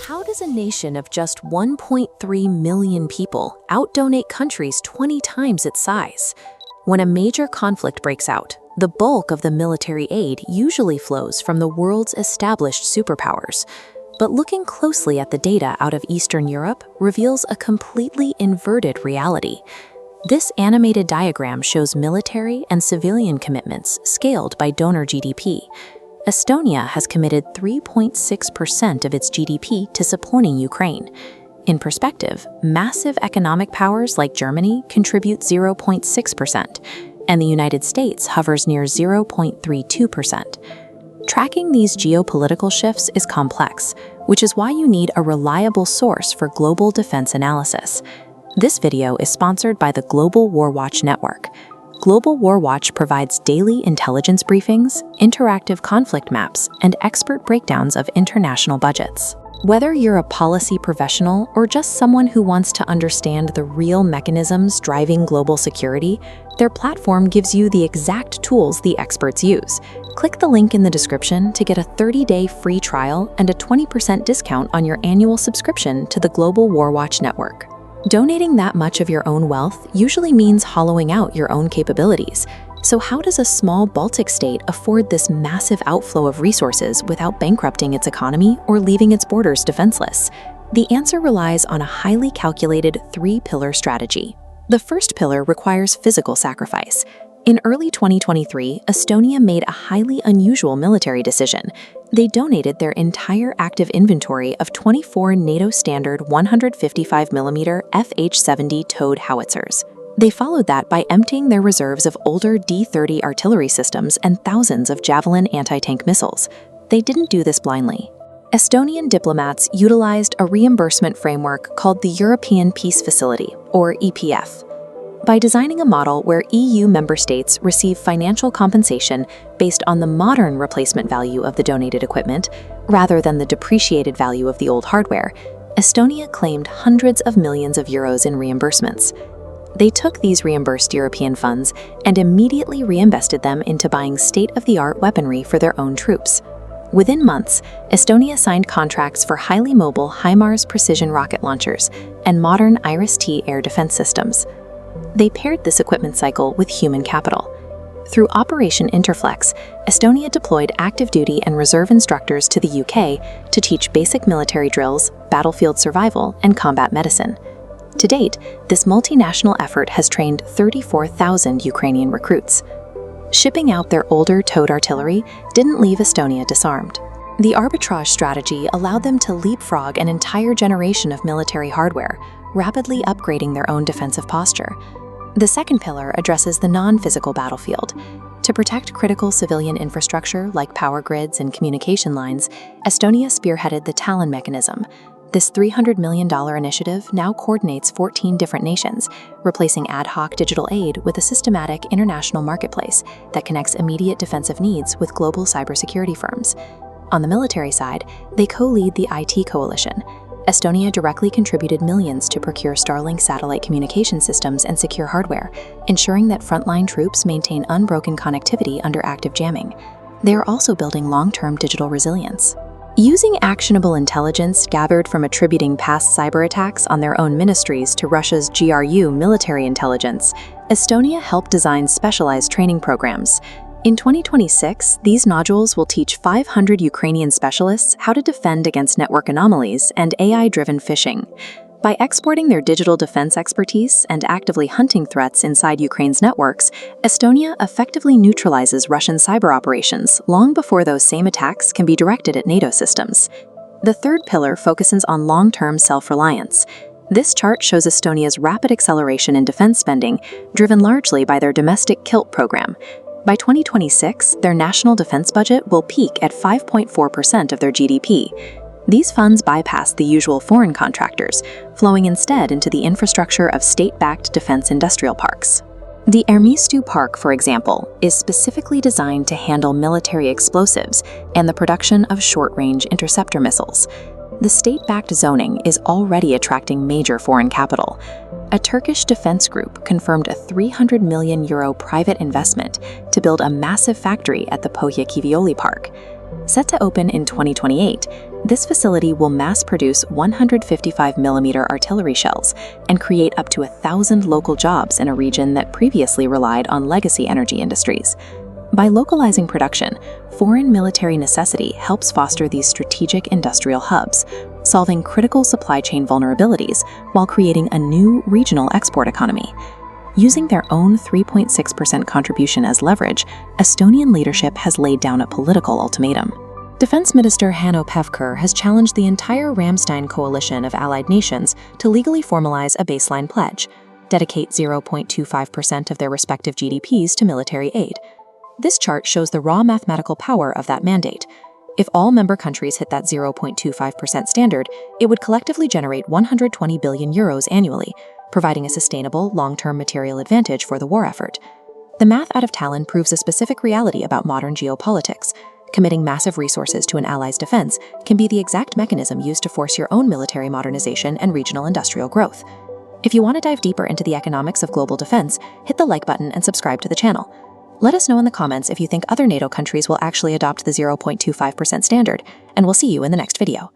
How does a nation of just 1.3 million people outdonate countries 20 times its size? When a major conflict breaks out, the bulk of the military aid usually flows from the world's established superpowers. But looking closely at the data out of Eastern Europe reveals a completely inverted reality. This animated diagram shows military and civilian commitments scaled by donor GDP. Estonia has committed 3.6% of its GDP to supporting Ukraine. In perspective, massive economic powers like Germany contribute 0.6%, and the United States hovers near 0.32%. Tracking these geopolitical shifts is complex, which is why you need a reliable source for global defense analysis. This video is sponsored by the Global Warwatch Network. Global Warwatch provides daily intelligence briefings, interactive conflict maps, and expert breakdowns of international budgets. Whether you're a policy professional or just someone who wants to understand the real mechanisms driving global security, their platform gives you the exact tools the experts use. Click the link in the description to get a 30-day free trial and a 20% discount on your annual subscription to the Global Warwatch Network. Donating that much of your own wealth usually means hollowing out your own capabilities. So how does a small Baltic state afford this massive outflow of resources without bankrupting its economy or leaving its borders defenseless? The answer relies on a highly calculated three-pillar strategy. The first pillar requires physical sacrifice. In early 2023, Estonia made a highly unusual military decision. They donated their entire active inventory of 24 NATO standard 155mm FH-70 towed howitzers. They followed that by emptying their reserves of older D-30 artillery systems and thousands of Javelin anti-tank missiles. They didn't do this blindly. Estonian diplomats utilized a reimbursement framework called the European Peace Facility, or EPF. By designing a model where EU member states receive financial compensation based on the modern replacement value of the donated equipment, rather than the depreciated value of the old hardware, Estonia claimed hundreds of millions of euros in reimbursements. They took these reimbursed European funds and immediately reinvested them into buying state-of-the-art weaponry for their own troops. Within months, Estonia signed contracts for highly mobile HIMARS precision rocket launchers and modern Iris-T air defense systems. They paired this equipment cycle with human capital. Through Operation Interflex, Estonia deployed active duty and reserve instructors to the UK to teach basic military drills, battlefield survival, and combat medicine. To date, this multinational effort has trained 34,000 Ukrainian recruits. Shipping out their older towed artillery didn't leave Estonia disarmed. The arbitrage strategy allowed them to leapfrog an entire generation of military hardware, rapidly upgrading their own defensive posture. The second pillar addresses the non-physical battlefield. To protect critical civilian infrastructure like power grids and communication lines, Estonia spearheaded the Talon mechanism. This $300 million initiative now coordinates 14 different nations, replacing ad hoc digital aid with a systematic international marketplace that connects immediate defensive needs with global cybersecurity firms. On the military side, they co-lead the IT coalition. Estonia directly contributed millions to procure Starlink satellite communication systems and secure hardware, ensuring that frontline troops maintain unbroken connectivity under active jamming. They are also building long-term digital resilience. Using actionable intelligence gathered from attributing past cyber attacks on their own ministries to Russia's GRU military intelligence, Estonia helped design specialized training programs. In 2026, these nodules will teach 500 Ukrainian specialists how to defend against network anomalies and AI-driven phishing. By exporting their digital defense expertise and actively hunting threats inside Ukraine's networks, Estonia effectively neutralizes Russian cyber operations long before those same attacks can be directed at NATO systems. The third pillar focuses on long-term self-reliance. This chart shows Estonia's rapid acceleration in defense spending, driven largely by their domestic KILP program. By 2026, their national defense budget will peak at 5.4% of their GDP. These funds bypass the usual foreign contractors, flowing instead into the infrastructure of state-backed defense industrial parks. The Ermistu Park, for example, is specifically designed to handle military explosives and the production of short-range interceptor missiles. The state-backed zoning is already attracting major foreign capital. A Turkish defense group confirmed a €300 million private investment to build a massive factory at the Pohja Kivioli Park. Set to open in 2028, this facility will mass-produce 155mm artillery shells and create up to 1,000 local jobs in a region that previously relied on legacy energy industries. By localizing production, foreign military necessity helps foster these strategic industrial hubs, solving critical supply chain vulnerabilities while creating a new regional export economy. Using their own 3.6% contribution as leverage, Estonian leadership has laid down a political ultimatum. Defense Minister Hanno Pevkur has challenged the entire Ramstein coalition of allied nations to legally formalize a baseline pledge, dedicate 0.25% of their respective GDPs to military aid. This chart shows the raw mathematical power of that mandate. If all member countries hit that 0.25% standard, it would collectively generate 120 billion euros annually, providing a sustainable, long-term material advantage for the war effort. The math out of Tallinn proves a specific reality about modern geopolitics. Committing massive resources to an ally's defense can be the exact mechanism used to force your own military modernization and regional industrial growth. If you want to dive deeper into the economics of global defense, hit the like button and subscribe to the channel. Let us know in the comments if you think other NATO countries will actually adopt the 0.25% standard, and we'll see you in the next video.